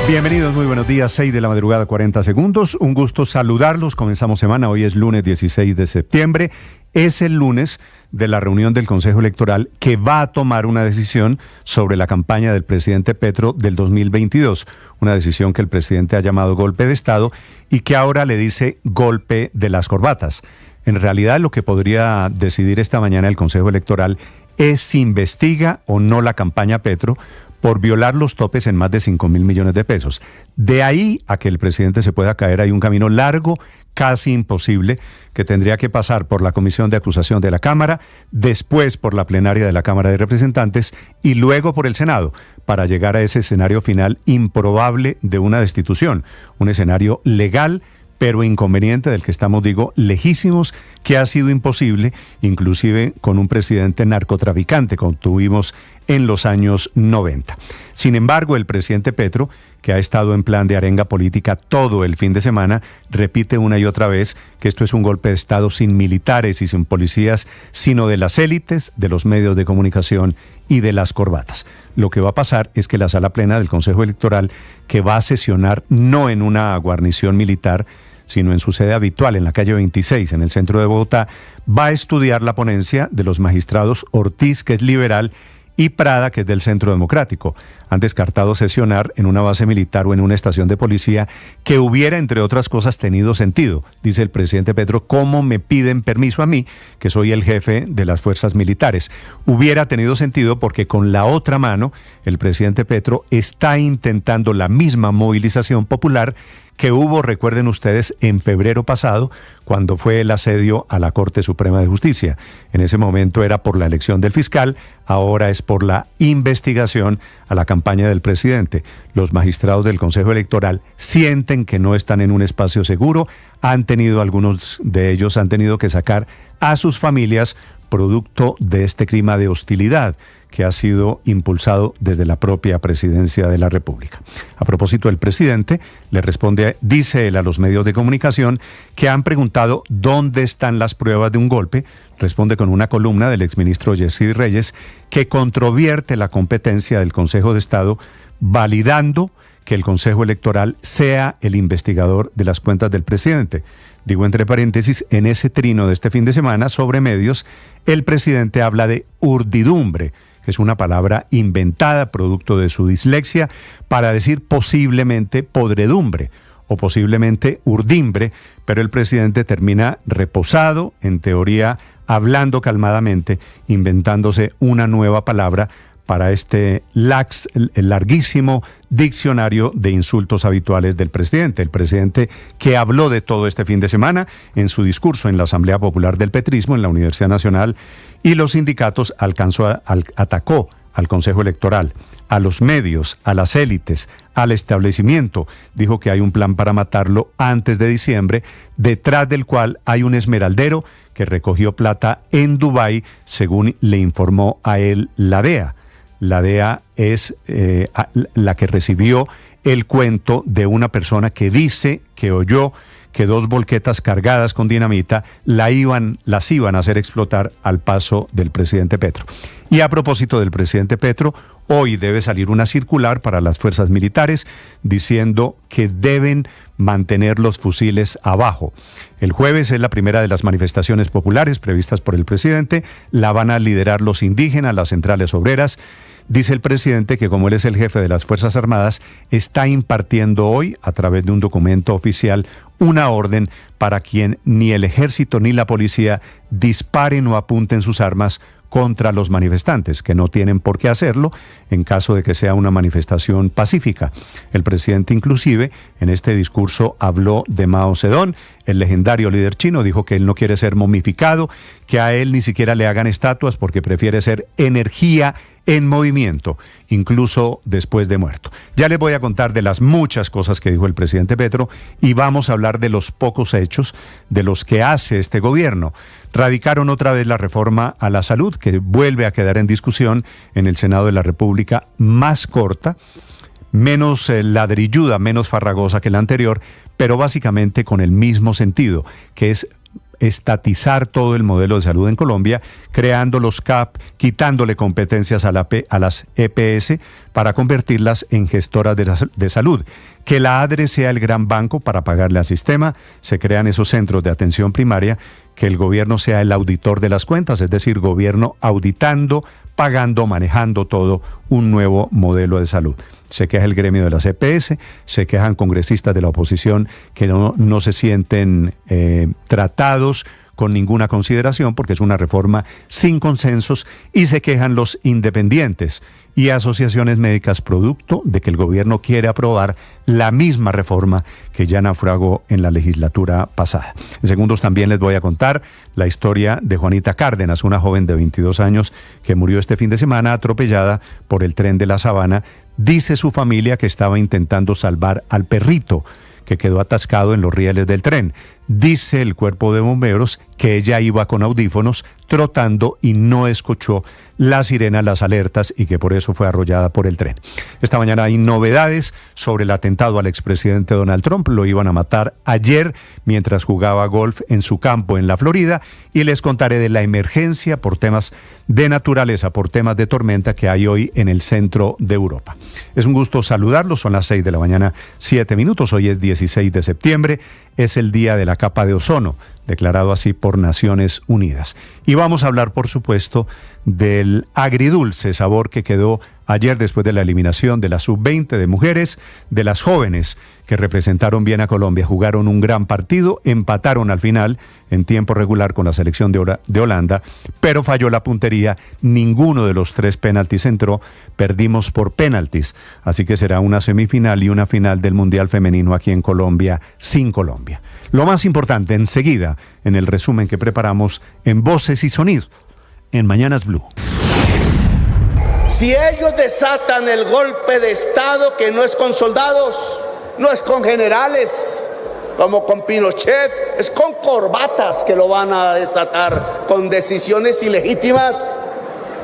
Bienvenidos, muy buenos días, 6 de la madrugada, 40 segundos. Un gusto saludarlos. Comenzamos semana, hoy es lunes 16 de septiembre. Es el lunes de la reunión del Consejo Electoral que va a tomar una decisión sobre la campaña del presidente Petro del 2022. Una decisión que el presidente ha llamado golpe de Estado y que ahora le dice golpe de las corbatas. En realidad, lo que podría decidir esta mañana el Consejo Electoral es si investiga o no la campaña Petro por violar los topes en más de 5.000 millones de pesos. De ahí a que el presidente se pueda caer hay un camino largo, casi imposible, que tendría que pasar por la Comisión de Acusación de la Cámara, después por la plenaria de la Cámara de Representantes y luego por el Senado, para llegar a ese escenario final improbable de una destitución, un escenario legal, pero inconveniente del que estamos, lejísimos, que ha sido imposible, inclusive con un presidente narcotraficante, como tuvimos en los años 90. Sin embargo, el presidente Petro, que ha estado en plan de arenga política todo el fin de semana, repite una y otra vez que esto es un golpe de Estado sin militares y sin policías, sino de las élites, de los medios de comunicación y de las corbatas. Lo que va a pasar es que la sala plena del Consejo Electoral, que va a sesionar no en una guarnición militar, sino en su sede habitual, en la calle 26, en el centro de Bogotá, va a estudiar la ponencia de los magistrados Ortiz, que es liberal, y Prada, que es del Centro Democrático. Han descartado sesionar en una base militar o en una estación de policía que hubiera, entre otras cosas, tenido sentido. Dice el presidente Petro, ¿cómo me piden permiso a mí, que soy el jefe de las fuerzas militares? Hubiera tenido sentido porque con la otra mano, el presidente Petro está intentando la misma movilización popular que hubo, recuerden ustedes, en febrero pasado, cuando fue el asedio a la Corte Suprema de Justicia. En ese momento era por la elección del fiscal, ahora es por la investigación a la campaña del presidente. Los magistrados del Consejo Electoral sienten que no están en un espacio seguro, algunos de ellos han tenido que sacar a sus familias producto de este clima de hostilidad que ha sido impulsado desde la propia presidencia de la República. A propósito, el presidente le responde, dice él a los medios de comunicación que han preguntado dónde están las pruebas de un golpe. Responde con una columna del exministro Yesid Reyes que controvierte la competencia del Consejo de Estado, validando que el Consejo Electoral sea el investigador de las cuentas del presidente. Digo entre paréntesis, en ese trino de este fin de semana sobre medios, el presidente habla de urdidumbre, que es una palabra inventada producto de su dislexia, para decir posiblemente podredumbre o posiblemente urdimbre, pero el presidente termina reposado, en teoría hablando calmadamente, inventándose una nueva palabra para este larguísimo diccionario de insultos habituales del presidente. El presidente que habló de todo este fin de semana en su discurso en la Asamblea Popular del Petrismo en la Universidad Nacional y los sindicatos atacó al Consejo Electoral, a los medios, a las élites, al establecimiento. Dijo que hay un plan para matarlo antes de diciembre, detrás del cual hay un esmeraldero que recogió plata en Dubái, según le informó a él la DEA. La DEA es la que recibió el cuento de una persona que dice que oyó que 2 volquetas cargadas con dinamita las iban a hacer explotar al paso del presidente Petro. Y a propósito del presidente Petro, hoy debe salir una circular para las fuerzas militares diciendo que deben mantener los fusiles abajo. El jueves es la primera de las manifestaciones populares previstas por el presidente. La van a liderar los indígenas, las centrales obreras. Dice el presidente que como él es el jefe de las Fuerzas Armadas, está impartiendo hoy, a través de un documento oficial, una orden para quien ni el ejército ni la policía disparen o apunten sus armas contra los manifestantes, que no tienen por qué hacerlo en caso de que sea una manifestación pacífica. El presidente inclusive en este discurso habló de Mao Zedong, el legendario líder chino. Dijo que él no quiere ser momificado, que a él ni siquiera le hagan estatuas porque prefiere ser energía en movimiento, incluso después de muerto. Ya les voy a contar de las muchas cosas que dijo el presidente Petro y vamos a hablar de los pocos hechos de los que hace este gobierno. Radicaron otra vez la reforma a la salud, que vuelve a quedar en discusión en el Senado de la República, más corta, menos ladrilluda, menos farragosa que la anterior, pero básicamente con el mismo sentido, que es estatizar todo el modelo de salud en Colombia, creando los CAP, quitándole competencias a las EPS para convertirlas en gestoras de salud. Que la ADRE sea el gran banco para pagarle al sistema, se crean esos centros de atención primaria, que el gobierno sea el auditor de las cuentas, es decir, gobierno auditando, pagando, manejando todo un nuevo modelo de salud. Se queja el gremio de las EPS, se quejan congresistas de la oposición que no se sienten tratados con ninguna consideración porque es una reforma sin consensos, y se quejan los independientes y asociaciones médicas producto de que el gobierno quiere aprobar la misma reforma que ya naufragó en la legislatura pasada. En segundos también les voy a contar la historia de Juanita Cárdenas, una joven de 22 años que murió este fin de semana atropellada por el tren de la Sabana. Dice su familia que estaba intentando salvar al perrito que quedó atascado en los rieles del tren. Dice el cuerpo de bomberos que ella iba con audífonos trotando y no escuchó las sirenas, las alertas, y que por eso fue arrollada por el tren. Esta mañana hay novedades sobre el atentado al expresidente Donald Trump. Lo iban a matar ayer mientras jugaba golf en su campo en la Florida, y les contaré de la emergencia por temas de naturaleza, por temas de tormenta que hay hoy en el centro de Europa. Es un gusto saludarlos, son las 6 de la mañana, 7 minutos. Hoy es 16 de septiembre, es el día de la capa de ozono, declarado así por Naciones Unidas. Y vamos a hablar, por supuesto, del agridulce sabor que quedó ayer después de la eliminación de la sub-20 de mujeres, de las jóvenes que representaron bien a Colombia, jugaron un gran partido, empataron al final en tiempo regular con la selección de Holanda, pero falló la puntería, ninguno de los 3 penaltis entró, perdimos por penaltis, así que será una semifinal y una final del Mundial Femenino aquí en Colombia, sin Colombia. Lo más importante, enseguida, en el resumen que preparamos en Voces y Sonido, en Mañanas Blue. Si ellos desatan el golpe de Estado, que no es con soldados, no es con generales, como con Pinochet, es con corbatas que lo van a desatar, con decisiones ilegítimas,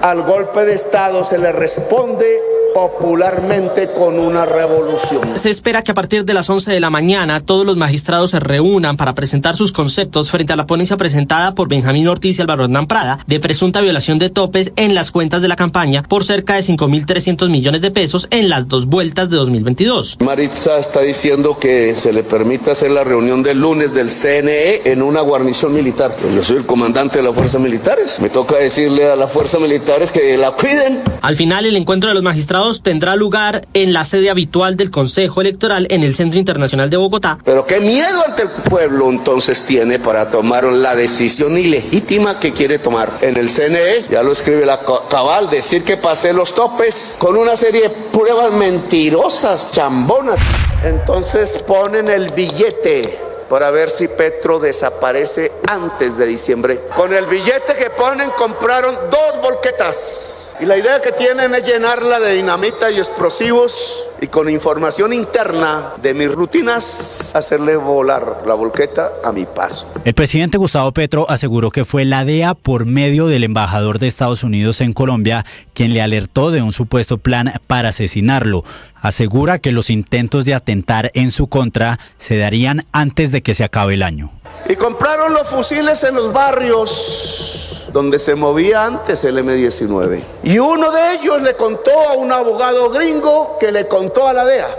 al golpe de Estado se le responde popularmente con una revolución. Se espera que a partir de las 11 de la mañana todos los magistrados se reúnan para presentar sus conceptos frente a la ponencia presentada por Benjamín Ortiz y Álvaro Hernán Prada de presunta violación de topes en las cuentas de la campaña por cerca de 5.300 millones de pesos en las 2 vueltas de 2022. Maritza está diciendo que se le permite hacer la reunión del lunes del CNE en una guarnición militar. Yo soy el comandante de las fuerzas militares. Me toca decirle a las fuerzas militares que la cuiden. Al final, el encuentro de los magistrados tendrá lugar en la sede habitual del Consejo Electoral en el Centro Internacional de Bogotá. Pero qué miedo ante el pueblo entonces tiene para tomar la decisión ilegítima que quiere tomar. En el CNE, ya lo escribe la cabal, decir que pasé los topes con una serie de pruebas mentirosas, chambonas. Entonces ponen el billete para ver si Petro desaparece antes de diciembre. Con el billete que ponen compraron 2 volquetas. Y la idea que tienen es llenarla de dinamita y explosivos, y con información interna de mis rutinas hacerle volar la volqueta a mi paso. El presidente Gustavo Petro aseguró que fue la DEA, por medio del embajador de Estados Unidos en Colombia, quien le alertó de un supuesto plan para asesinarlo. Asegura que los intentos de atentar en su contra se darían antes de que se acabe el año. Y compraron los fusiles en los barrios donde se movía antes el M-19. Y uno de ellos le contó a un abogado gringo que le contó a la DEA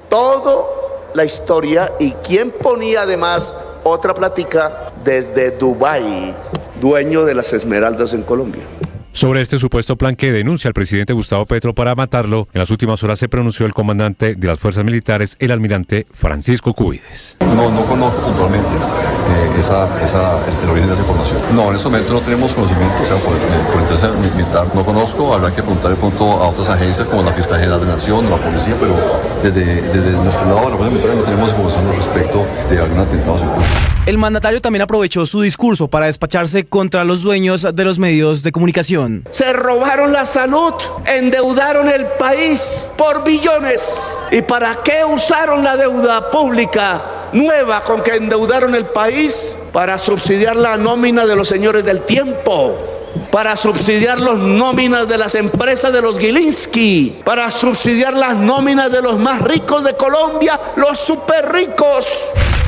toda la historia, y quien ponía además otra plática desde Dubái, dueño de las Esmeraldas en Colombia. Sobre este supuesto plan que denuncia el presidente Gustavo Petro para matarlo, en las últimas horas se pronunció el comandante de las fuerzas militares, el almirante Francisco Cubides. No conozco puntualmente el origen de esa información. No, en este momento no tenemos conocimiento, o sea, por interés militar no conozco. Habrá que preguntar de pronto a otras agencias como la Fiscalía General de la Nación, la Policía, pero desde nuestro lado, la fuerza militar, no tenemos información al respecto de algún atentado supuesto. El mandatario también aprovechó su discurso para despacharse contra los dueños de los medios de comunicación. Se robaron la salud, endeudaron el país por billones. ¿Y para qué usaron la deuda pública nueva con que endeudaron el país? Para subsidiar la nómina de los señores del tiempo, para subsidiar las nóminas de las empresas de los Gilinski, para subsidiar las nóminas de los más ricos de Colombia, los súper ricos.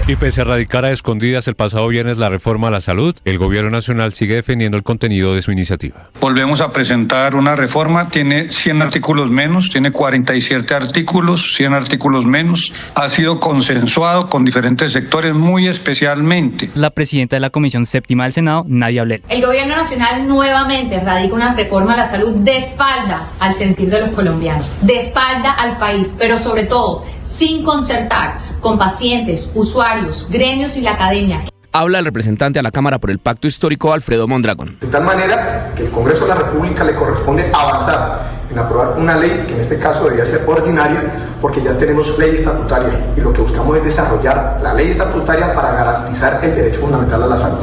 Y pese a radicar a escondidas el pasado viernes la reforma a la salud, el gobierno nacional sigue defendiendo el contenido de su iniciativa. Volvemos a presentar una reforma, tiene 100 artículos menos, tiene 47 artículos, 100 artículos menos. Ha sido consensuado con diferentes sectores, muy especialmente La presidenta de la Comisión Séptima del Senado, Nadia Ablel. El gobierno nacional nuevamente radica una reforma a la salud de espaldas al sentir de los colombianos, de espalda al país, pero sobre todo sin concertar con pacientes, usuarios, gremios y la academia. Habla el representante a la Cámara por el Pacto Histórico, Alfredo Mondragón. De tal manera que el Congreso de la República le corresponde avanzar en aprobar una ley que en este caso debería ser ordinaria, porque ya tenemos ley estatutaria y lo que buscamos es desarrollar la ley estatutaria para garantizar el derecho fundamental a la salud.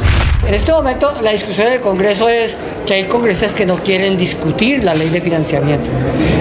En este momento la discusión en el Congreso es que hay congresistas que no quieren discutir la ley de financiamiento.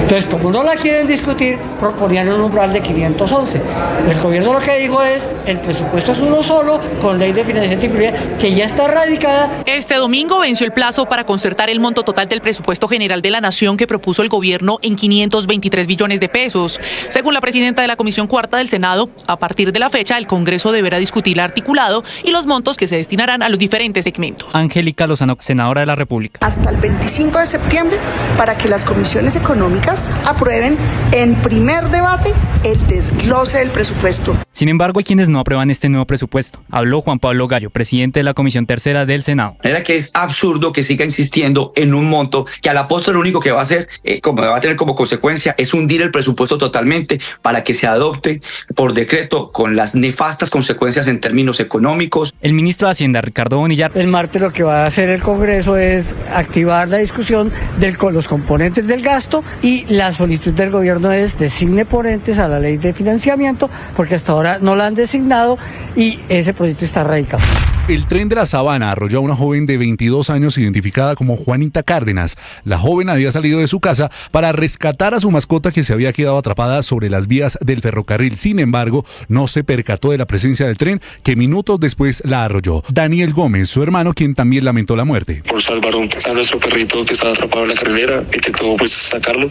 Entonces, como no la quieren discutir, proponían un umbral de 511. El gobierno lo que dijo es, el presupuesto es uno solo, con ley de financiamiento incluida, que ya está radicada. Este domingo venció el plazo para concertar el monto total del presupuesto general de la Nación que propuso el gobierno en 523 billones de pesos. Según la presidenta de la Comisión Cuarta del Senado, a partir de la fecha, el Congreso deberá discutir el articulado y los montos que se destinarán a los diferentes segmentos. Angélica Lozano, senadora de la República. Hasta el 25 de septiembre para que las comisiones económicas aprueben en primer debate el desglose del presupuesto. Sin embargo, hay quienes no aprueban este nuevo presupuesto. Habló Juan Pablo Gallo, presidente de la Comisión Tercera del Senado. Era que es absurdo que siga insistiendo en un monto que a la postre lo único que va a hacer, como va a tener como consecuencia, es hundir el presupuesto totalmente para que se adopte por decreto con las nefastas consecuencias en términos económicos. El ministro de Hacienda, Ricardo Bonillar. El martes lo que va a hacer el Congreso es activar la discusión de los componentes del gasto, y la solicitud del gobierno es designe ponentes a la ley de financiamiento, porque hasta ahora no la han designado y ese proyecto está radicado. El tren de la Sabana arrolló a una joven de 22 años identificada como Juanita Cárdenas. La joven había salido de su casa para rescatar a su mascota que se había quedado atrapada sobre las vías del ferrocarril. Sin embargo, no se percató de la presencia del tren, que minutos después la arrolló. Daniel Gómez, su hermano, quien también lamentó la muerte. Por salvar a nuestro perrito que estaba atrapado en la carrilera, intentó pues sacarlo,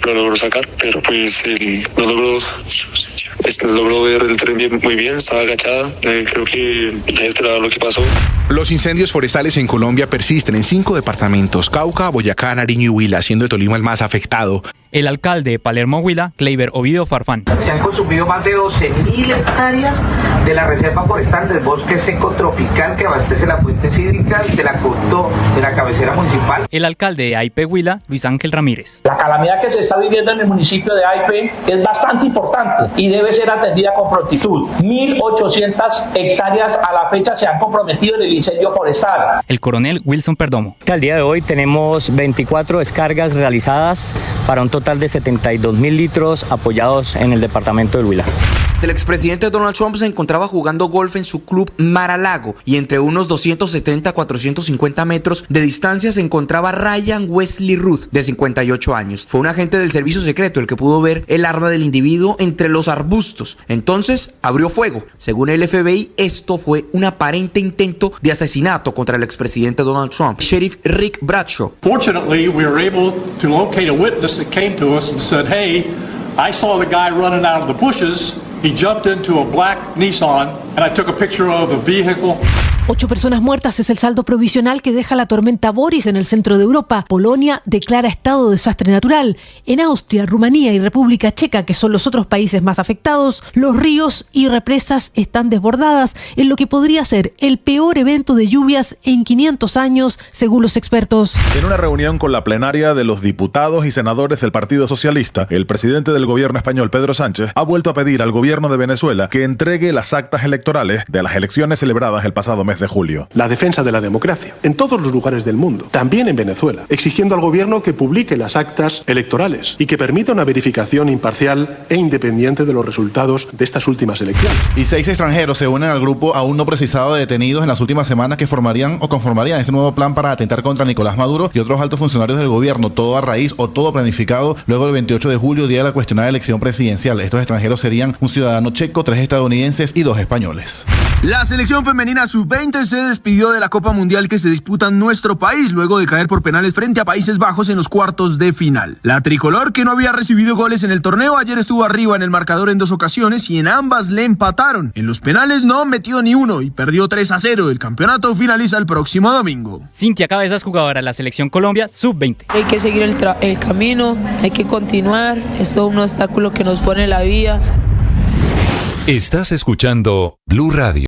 lo logró sacar, pero pues él no logró ver el tren muy bien, estaba agachada, creo que nadie esperaba lo que pasó. Los incendios forestales en Colombia persisten en 5 departamentos: Cauca, Boyacá, Nariño y Huila, siendo el Tolima el más afectado. El alcalde de Palermo Huila, Kleiber Ovidio Farfán. Se han consumido más de 12.000 hectáreas de la reserva forestal del bosque seco tropical que abastece las fuentes hídricas del acueducto de la cabecera municipal. El alcalde de Aipe Huila, Luis Ángel Ramírez. La calamidad que se está viviendo en el municipio de Aipe es bastante importante y debe ser atendida con prontitud. 1.800 hectáreas a la fecha se han comprometido en el incendio forestal. El coronel Wilson Perdomo. Al día de hoy tenemos 24 descargas realizadas para un total de 72.000 litros apoyados en el departamento del Huila. El expresidente Donald Trump se encontraba jugando golf en su club Mar-a-Lago y entre unos 270 a 450 metros de distancia se encontraba Ryan Wesley Ruth, de 58 años. Fue un agente del servicio secreto el que pudo ver el arma del individuo entre los arbustos. Entonces abrió fuego. Según el FBI, esto fue un aparente intento de asesinato contra el expresidente Donald Trump. Sheriff Rick Bradshaw. Fortunately, we were able to locate a witness that came to us and said, "Hey, I saw the guy running out of the bushes. He jumped into a black Nissan and I took a picture of the vehicle." 8 personas muertas es el saldo provisional que deja la tormenta Boris en el centro de Europa. Polonia declara estado de desastre natural. En Austria, Rumanía y República Checa, que son los otros países más afectados, los ríos y represas están desbordadas en lo que podría ser el peor evento de lluvias en 500 años, según los expertos. En una reunión con la plenaria de los diputados y senadores del Partido Socialista, el presidente del gobierno español, Pedro Sánchez, ha vuelto a pedir al gobierno de Venezuela que entregue las actas electorales de las elecciones celebradas el pasado mes de julio. La defensa de la democracia en todos los lugares del mundo, también en Venezuela, exigiendo al gobierno que publique las actas electorales y que permita una verificación imparcial e independiente de los resultados de estas últimas elecciones. Y 6 extranjeros se unen al grupo aún no precisado de detenidos en las últimas semanas que formarían o conformarían este nuevo plan para atentar contra Nicolás Maduro y otros altos funcionarios del gobierno, todo a raíz o todo planificado luego del 28 de julio, día de la cuestionada elección presidencial. Estos extranjeros serían un ciudadano checo, 3 estadounidenses y 2 españoles. La selección femenina sub-20 Sub-20 se despidió de la Copa Mundial que se disputa en nuestro país luego de caer por penales frente a Países Bajos en los cuartos de final. La tricolor, que no había recibido goles en el torneo, ayer estuvo arriba en el marcador en 2 ocasiones y en ambas le empataron. En los penales no metió ni uno y perdió 3-0. El campeonato finaliza el próximo domingo. Cintia Cabezas, jugadora de la Selección Colombia Sub-20. Hay que seguir el camino, hay que continuar. Es todo un obstáculo que nos pone la vida. Estás escuchando Blue Radio.